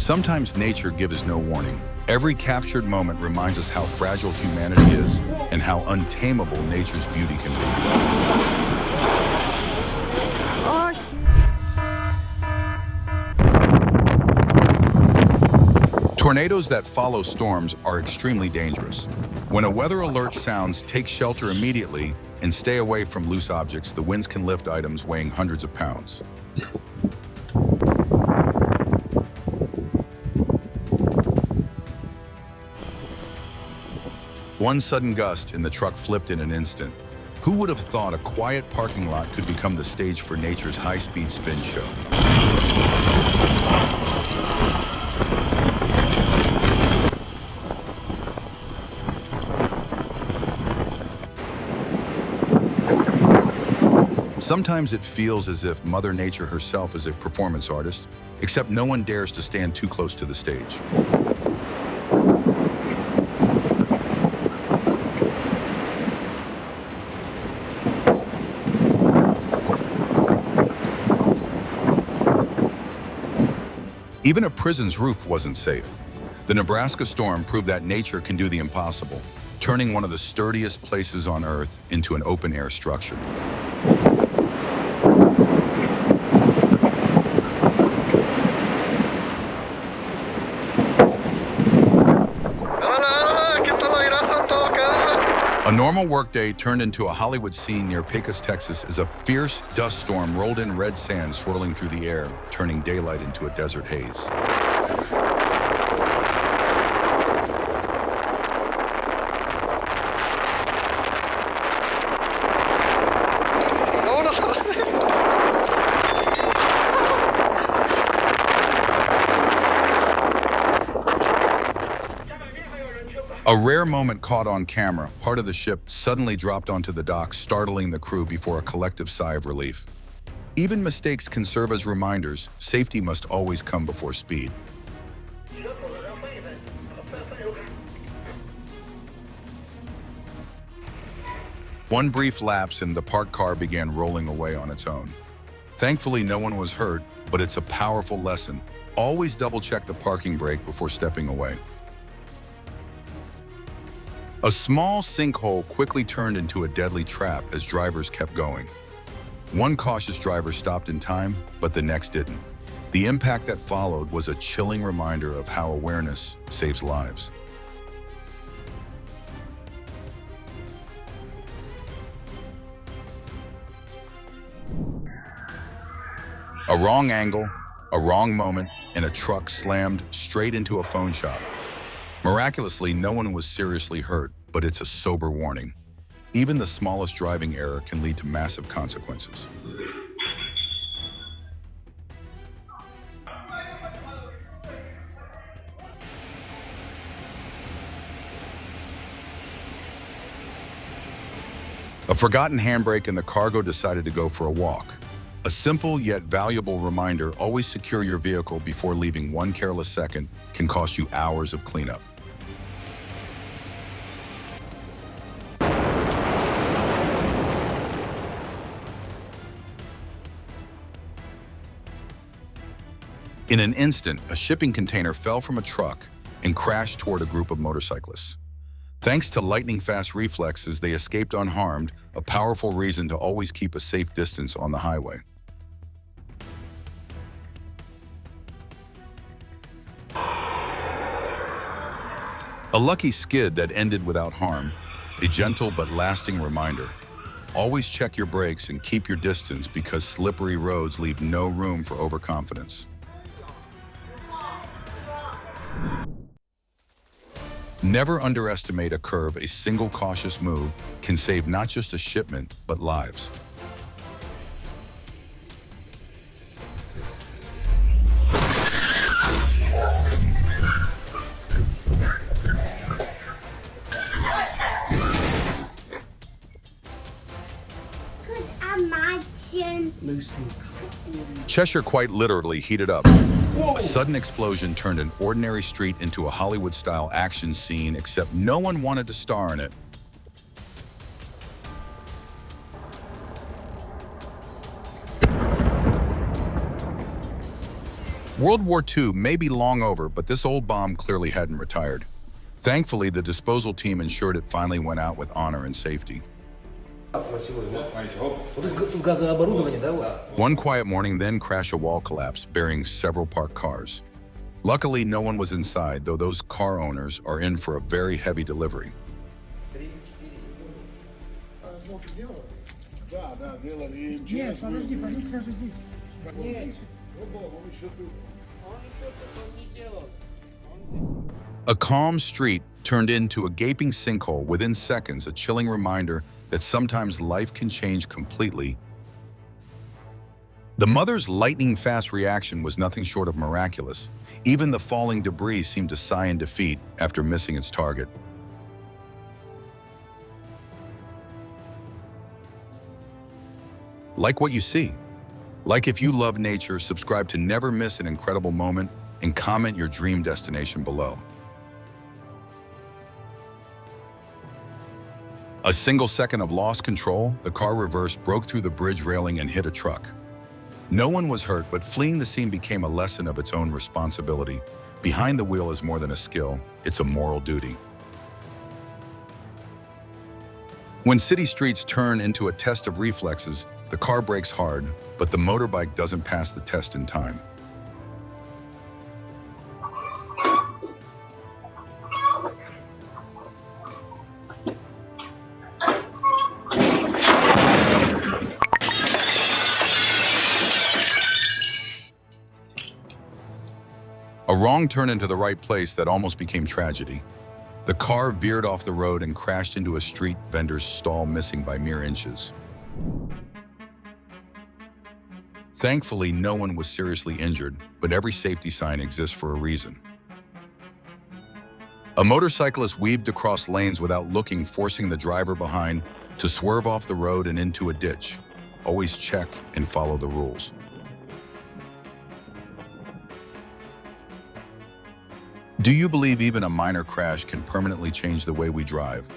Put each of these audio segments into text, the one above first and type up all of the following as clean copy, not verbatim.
Sometimes nature gives us no warning. Every captured moment reminds us how fragile humanity is and how untamable nature's beauty can be. Tornadoes that follow storms are extremely dangerous. When a weather alert sounds, take shelter immediately and stay away from loose objects. The winds can lift items weighing hundreds of pounds. One sudden gust and the truck flipped in an instant. Who would have thought a quiet parking lot could become the stage for nature's high-speed spin show? Sometimes it feels as if Mother Nature herself is a performance artist, except no one dares to stand too close to the stage. Even a prison's roof wasn't safe. The Nebraska storm proved that nature can do the impossible, turning one of the sturdiest places on Earth into an open-air structure. A normal workday turned into a Hollywood scene near Pecos, Texas, as a fierce dust storm rolled in red sand swirling through the air, turning daylight into a desert haze. A rare moment caught on camera, part of the ship suddenly dropped onto the dock, startling the crew before a collective sigh of relief. Even mistakes can serve as reminders. Safety must always come before speed. One brief lapse and the parked car began rolling away on its own. Thankfully, no one was hurt, but it's a powerful lesson. Always double-check the parking brake before stepping away. A small sinkhole quickly turned into a deadly trap as drivers kept going. One cautious driver stopped in time, but the next didn't. The impact that followed was a chilling reminder of how awareness saves lives. A wrong angle, a wrong moment, and a truck slammed straight into a phone shop. Miraculously, no one was seriously hurt, but it's a sober warning. Even the smallest driving error can lead to massive consequences. A forgotten handbrake and the cargo decided to go for a walk. A simple yet valuable reminder: always secure your vehicle before leaving. One careless second can cost you hours of cleanup. In an instant, a shipping container fell from a truck and crashed toward a group of motorcyclists. Thanks to lightning-fast reflexes, they escaped unharmed, a powerful reason to always keep a safe distance on the highway. A lucky skid that ended without harm, a gentle but lasting reminder. Always check your brakes and keep your distance, because slippery roads leave no room for overconfidence. Never underestimate a curve. A single cautious move can save not just a shipment, but lives. Could imagine. Lucy. Cheshire quite literally heated up. A sudden explosion turned an ordinary street into a Hollywood-style action scene, except no one wanted to star in it. World War II may be long over, but this old bomb clearly hadn't retired. Thankfully, the disposal team ensured it finally went out with honor and safety. One quiet morning, then a wall collapsed, burying several parked cars. Luckily, no one was inside, though those car owners are in for a very heavy delivery. A calm street turned into a gaping sinkhole within seconds, a chilling reminder that sometimes life can change completely. The mother's lightning-fast reaction was nothing short of miraculous. Even the falling debris seemed to sigh in defeat after missing its target. Like what you see. Like if you love nature, subscribe to never miss an incredible moment and comment your dream destination below. A single second of lost control, the car reversed, broke through the bridge railing and hit a truck. No one was hurt, but fleeing the scene became a lesson of its own responsibility. Behind the wheel is more than a skill, it's a moral duty. When city streets turn into a test of reflexes, the car brakes hard, but the motorbike doesn't pass the test in time. A wrong turn into the right place that almost became tragedy. The car veered off the road and crashed into a street vendor's stall, missing by mere inches. Thankfully, no one was seriously injured, but every safety sign exists for a reason. A motorcyclist weaved across lanes without looking, forcing the driver behind to swerve off the road and into a ditch. Always check and follow the rules. Do you believe even a minor crash can permanently change the way we drive?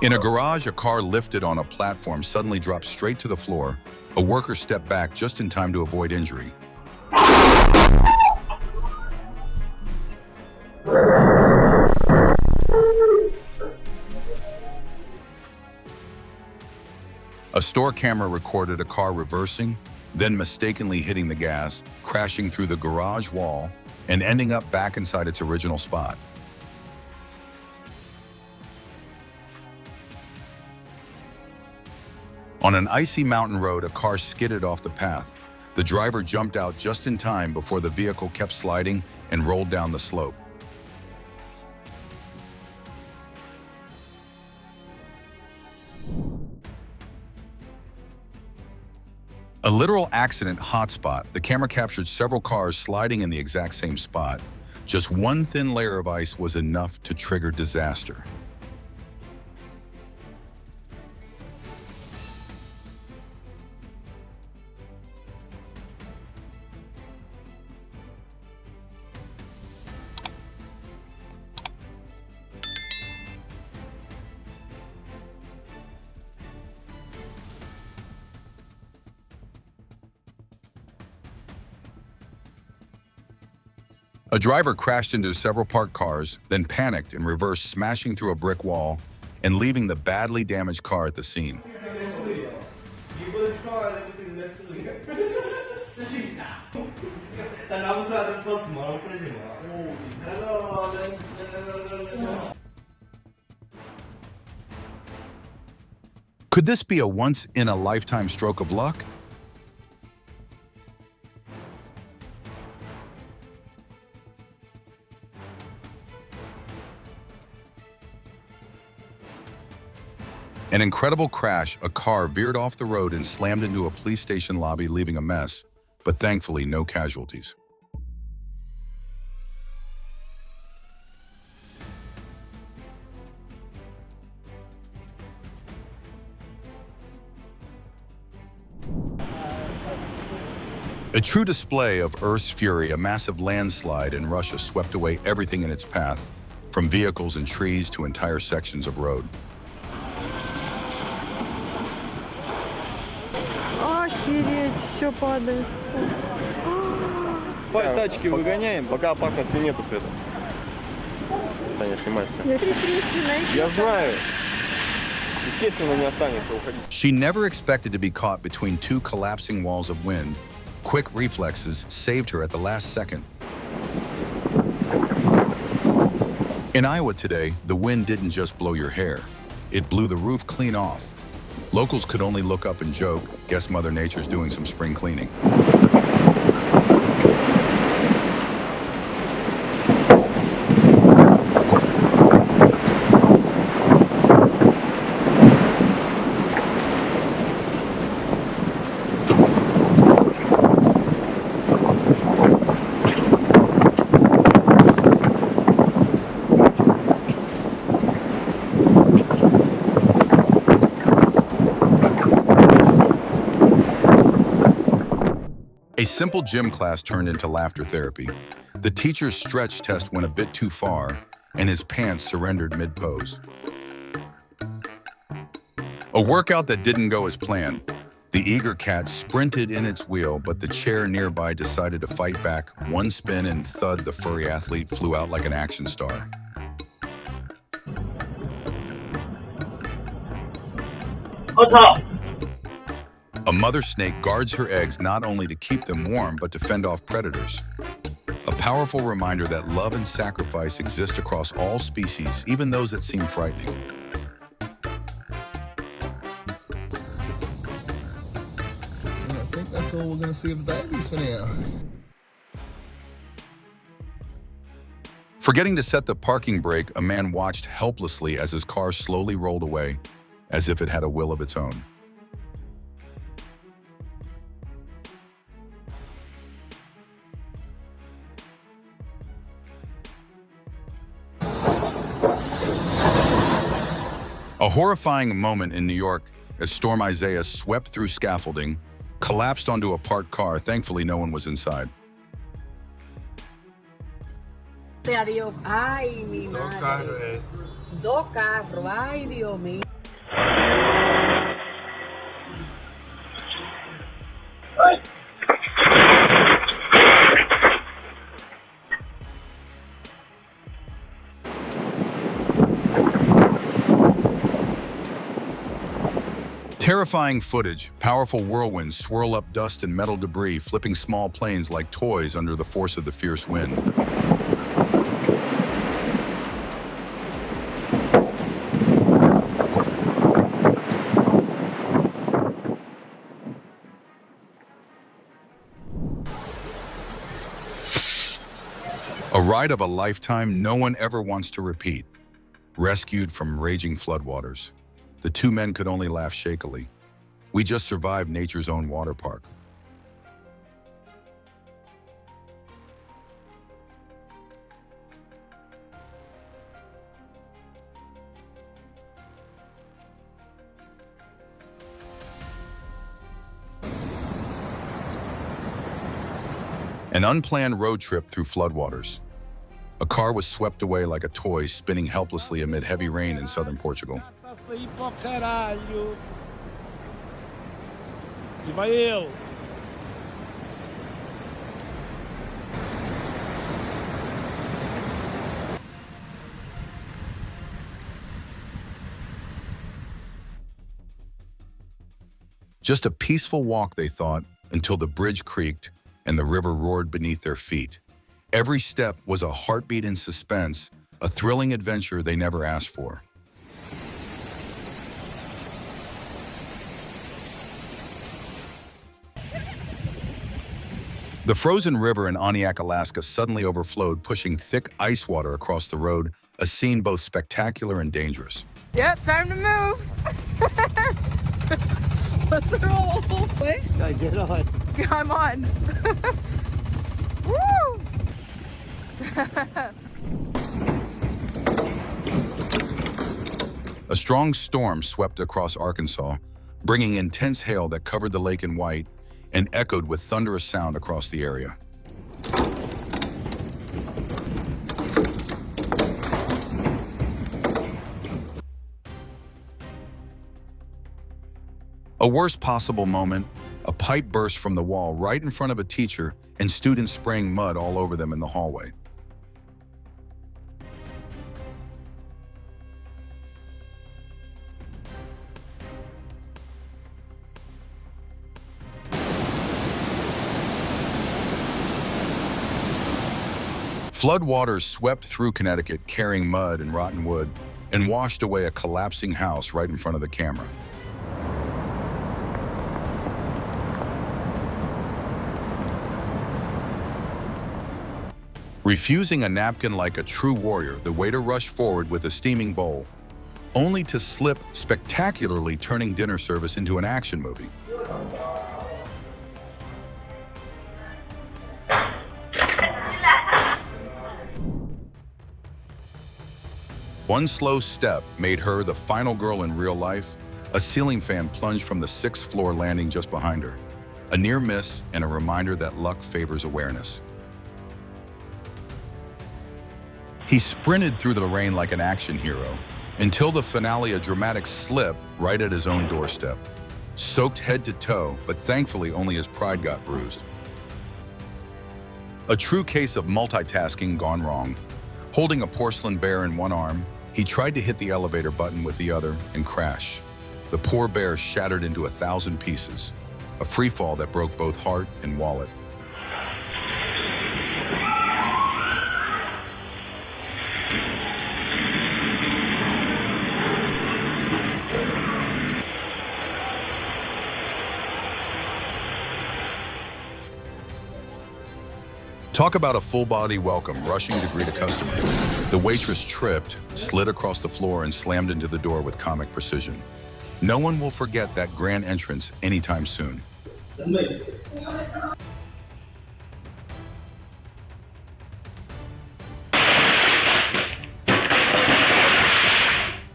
In a garage, a car lifted on a platform suddenly dropped straight to the floor. A worker stepped back just in time to avoid injury. A store camera recorded a car reversing, then mistakenly hitting the gas, crashing through the garage wall, and ending up back inside its original spot. On an icy mountain road, a car skidded off the path. The driver jumped out just in time before the vehicle kept sliding and rolled down the slope. A literal accident hotspot. The camera captured several cars sliding in the exact same spot. Just one thin layer of ice was enough to trigger disaster. A driver crashed into several parked cars, then panicked and reversed, smashing through a brick wall and leaving the badly damaged car at the scene. Could this be a once-in-a-lifetime stroke of luck? An incredible crash, a car veered off the road and slammed into a police station lobby, leaving a mess, but thankfully no casualties. A true display of Earth's fury, a massive landslide in Russia swept away everything in its path. from vehicles and trees to entire sections of road. Охереть, все падает. Давай тачки выгоняем, пока опасности нету света. Таня, снимайся. Я знаю. Естественно, не останется, уходи. She never expected to be caught between two collapsing walls of wind. Quick reflexes saved her at the last second. In Iowa today, the wind didn't just blow your hair. It blew the roof clean off. Locals could only look up and joke, guess Mother Nature's doing some spring cleaning. A simple gym class turned into laughter therapy. The teacher's stretch test went a bit too far, and his pants surrendered mid-pose. A workout that didn't go as planned. The eager cat sprinted in its wheel, but the chair nearby decided to fight back. One spin and thud, the furry athlete flew out like an action star. On top. A mother snake guards her eggs not only to keep them warm, but to fend off predators. A powerful reminder that love and sacrifice exist across all species, even those that seem frightening. I think that's all we're going to see of the babies for now. Forgetting to set the parking brake, a man watched helplessly as his car slowly rolled away, as if it had a will of its own. A horrifying moment in New York as Storm Isaiah swept through scaffolding, collapsed onto a parked car. Thankfully, no one was inside. Adiós. Ay, mi madre. Dos carros. Ay, Dios mío. Terrifying footage, powerful whirlwinds swirl up dust and metal debris, flipping small planes like toys under the force of the fierce wind. A ride of a lifetime no one ever wants to repeat. Rescued from raging floodwaters, the two men could only laugh shakily. We just survived nature's own water park. An unplanned road trip through floodwaters. A car was swept away like a toy, spinning helplessly amid heavy rain in southern Portugal. E vai eu. Just a peaceful walk, they thought, until the bridge creaked and the river roared beneath their feet. Every step was a heartbeat in suspense, a thrilling adventure they never asked for. The frozen river in Oniak, Alaska suddenly overflowed, pushing thick ice water across the road, a scene both spectacular and dangerous. Yep, time to move. Let's roll. Wait. Get on. I'm on. Woo! A strong storm swept across Arkansas, bringing intense hail that covered the lake in white and echoed with thunderous sound across the area. A worst possible moment, a pipe burst from the wall right in front of a teacher and students spraying mud all over them in the hallway. Floodwaters swept through Connecticut carrying mud and rotten wood and washed away a collapsing house right in front of the camera. Refusing a napkin like a true warrior, the waiter rushed forward with a steaming bowl, only to slip spectacularly, turning dinner service into an action movie. One slow step made her the final girl in real life. A ceiling fan plunged from the 6th floor landing just behind her. A near miss and a reminder that luck favors awareness. He sprinted through the rain like an action hero, until the finale, a dramatic slip right at his own doorstep. Soaked head to toe, but thankfully only his pride got bruised. A true case of multitasking gone wrong. Holding a porcelain bear in one arm, he tried to hit the elevator button with the other and crash. The poor bear shattered into 1,000 pieces, a free fall that broke both heart and wallet. Talk about a full-body welcome rushing to greet a customer. The waitress tripped, slid across the floor, and slammed into the door with comic precision. No one will forget that grand entrance anytime soon.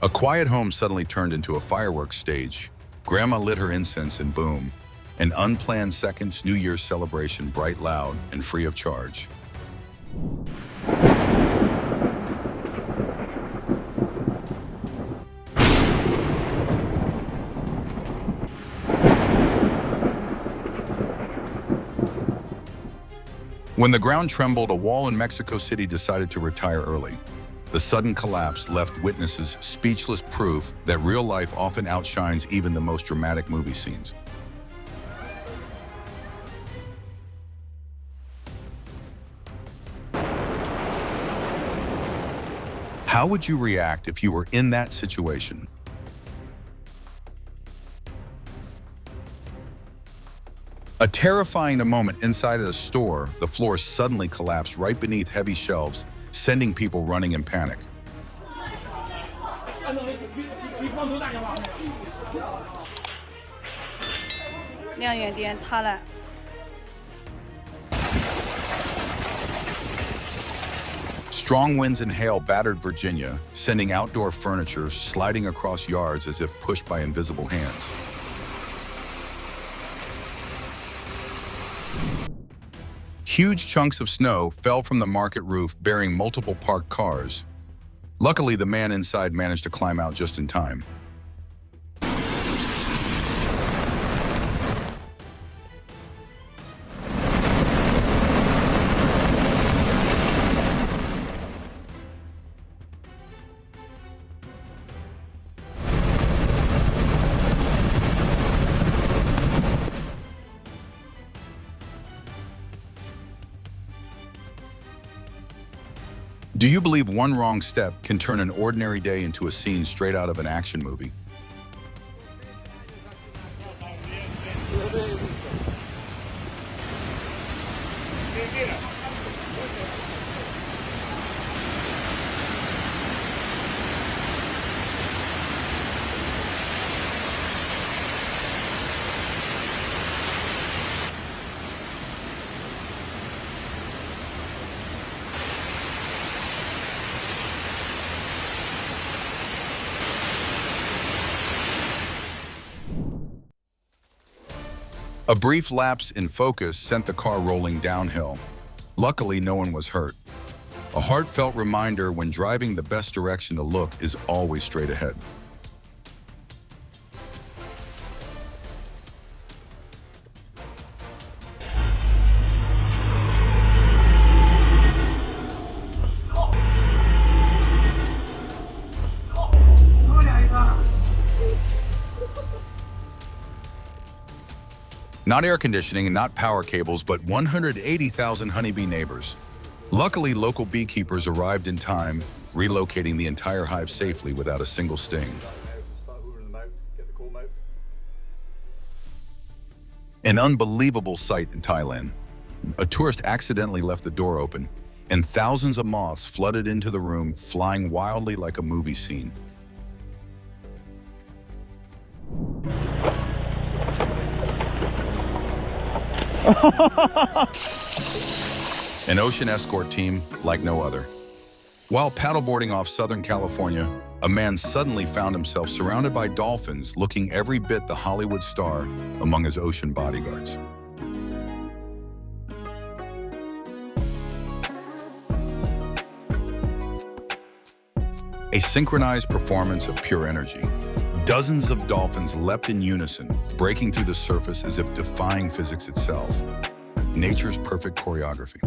A quiet home suddenly turned into a fireworks stage. Grandma lit her incense and boom. An unplanned second New Year's celebration, bright, loud, and free of charge. When the ground trembled, a wall in Mexico City decided to retire early. The sudden collapse left witnesses speechless, proof that real life often outshines even the most dramatic movie scenes. How would you react if you were in that situation? A terrifying moment inside of a store, the floor suddenly collapsed right beneath heavy shelves, sending people running in panic. Strong winds and hail battered Virginia, sending outdoor furniture sliding across yards as if pushed by invisible hands. Huge chunks of snow fell from the market roof, burying multiple parked cars. Luckily, the man inside managed to climb out just in time. Do you believe one wrong step can turn an ordinary day into a scene straight out of an action movie? A brief lapse in focus sent the car rolling downhill. Luckily, no one was hurt. A heartfelt reminder when driving, the best direction to look is always straight ahead. Not air conditioning and not power cables, but 180,000 honeybee neighbors. Luckily, local beekeepers arrived in time, relocating the entire hive safely without a single sting. An unbelievable sight in Thailand. A tourist accidentally left the door open, and thousands of moths flooded into the room, flying wildly like a movie scene. An ocean escort team like no other. While paddleboarding off Southern California, a man suddenly found himself surrounded by dolphins looking every bit the Hollywood star among his ocean bodyguards. A synchronized performance of pure energy. Dozens of dolphins leapt in unison, breaking through the surface as if defying physics itself. Nature's perfect choreography.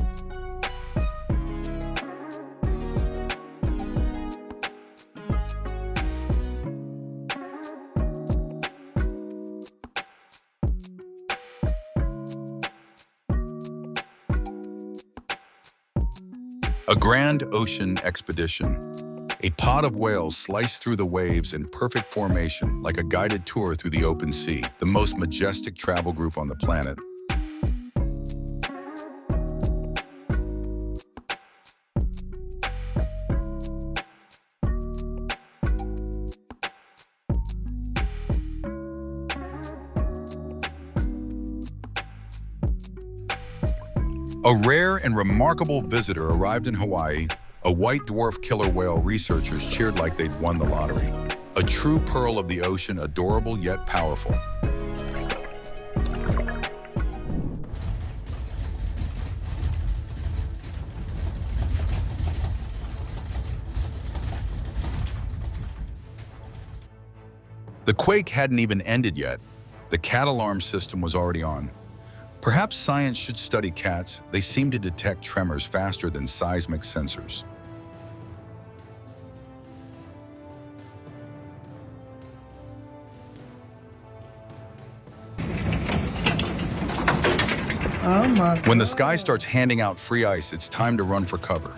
A grand ocean expedition. A pod of whales sliced through the waves in perfect formation like a guided tour through the open sea, the most majestic travel group on the planet. A rare and remarkable visitor arrived in Hawaii. A white dwarf killer whale researchers cheered like they'd won the lottery. A true pearl of the ocean, adorable yet powerful. The quake hadn't even ended yet. The cat alarm system was already on. Perhaps science should study cats. They seem to detect tremors faster than seismic sensors. Oh my God. When the sky starts handing out free ice, it's time to run for cover.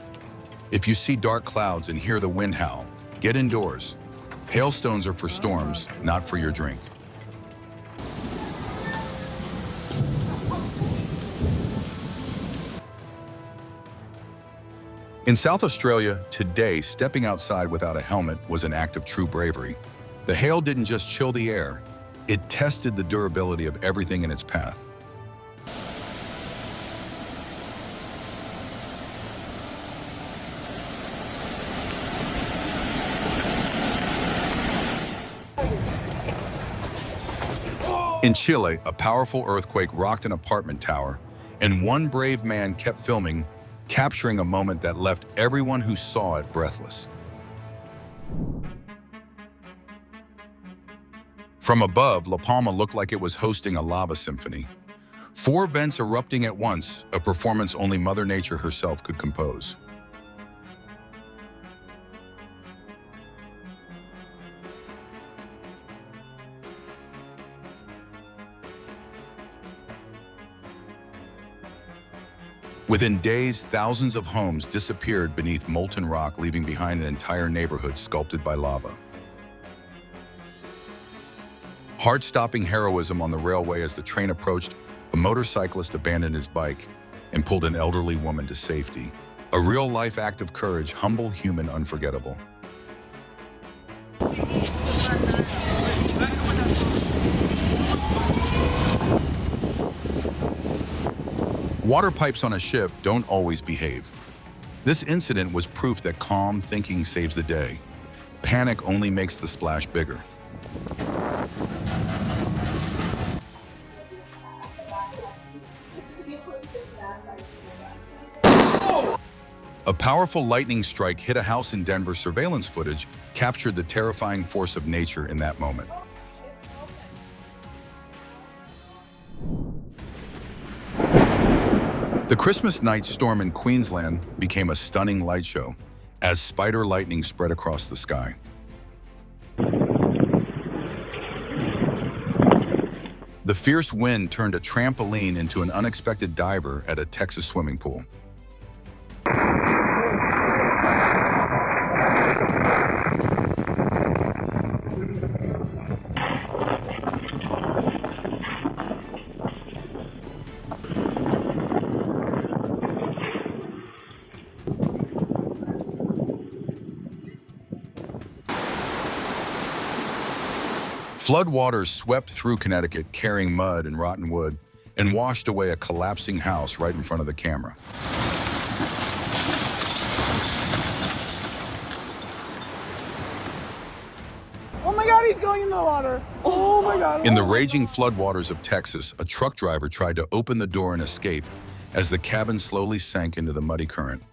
If you see dark clouds and hear the wind howl, get indoors. Hailstones are for storms, not for your drink. In South Australia, today, stepping outside without a helmet was an act of true bravery. The hail didn't just chill the air, it tested the durability of everything in its path. In Chile, a powerful earthquake rocked an apartment tower, and one brave man kept filming, capturing a moment that left everyone who saw it breathless. From above, La Palma looked like it was hosting a lava symphony. 4 vents erupting at once, a performance only Mother Nature herself could compose. Within days, thousands of homes disappeared beneath molten rock, leaving behind an entire neighborhood sculpted by lava. Heart-stopping heroism on the railway as the train approached, a motorcyclist abandoned his bike and pulled an elderly woman to safety. A real-life act of courage, humble, human, unforgettable. Water pipes on a ship don't always behave. This incident was proof that calm thinking saves the day. Panic only makes the splash bigger. A powerful lightning strike hit a house in Denver. Surveillance footage captured the terrifying force of nature in that moment. The Christmas night storm in Queensland became a stunning light show as spider lightning spread across the sky. The fierce wind turned a trampoline into an unexpected diver at a Texas swimming pool. Floodwaters swept through Connecticut carrying mud and rotten wood and washed away a collapsing house right in front of the camera. Oh my God, he's going in the water. Oh my God. In the raging floodwaters of Texas, a truck driver tried to open the door and escape as the cabin slowly sank into the muddy current.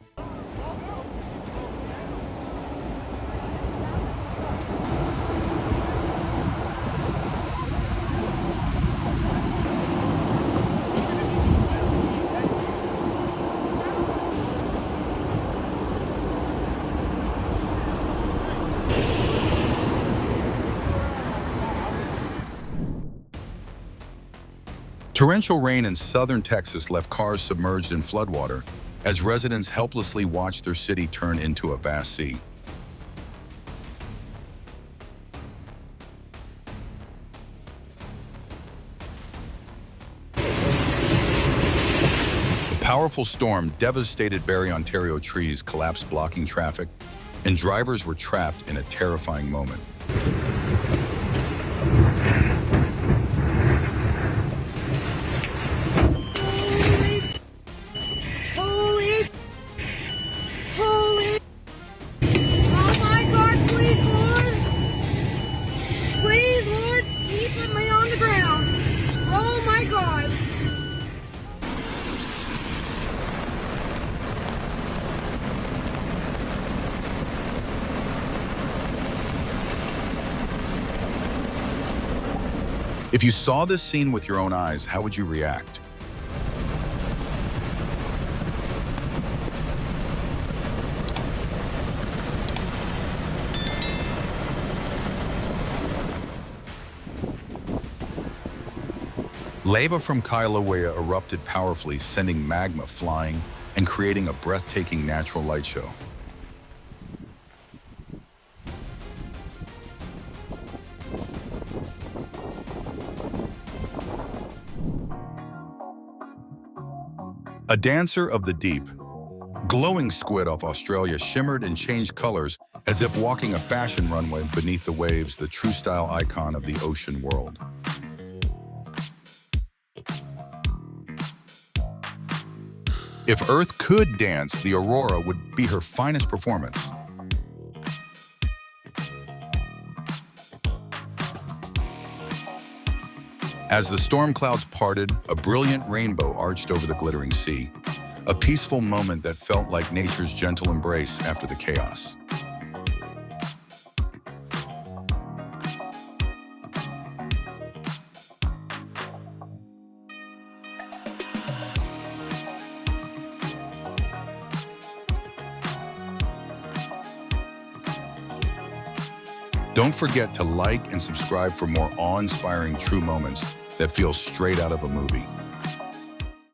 Torrential rain in southern Texas left cars submerged in floodwater as residents helplessly watched their city turn into a vast sea. The powerful storm devastated Barrie, Ontario. Trees collapsed, blocking traffic, and drivers were trapped in a terrifying moment. If you saw this scene with your own eyes, how would you react? Lava from Kilauea erupted powerfully, sending magma flying and creating a breathtaking natural light show. A dancer of the deep, glowing squid off Australia shimmered and changed colors as if walking a fashion runway beneath the waves, the true style icon of the ocean world. If Earth could dance, the aurora would be her finest performance. As the storm clouds parted, a brilliant rainbow arched over the glittering sea, a peaceful moment that felt like nature's gentle embrace after the chaos. Don't forget to like and subscribe for more awe-inspiring true moments that feel straight out of a movie.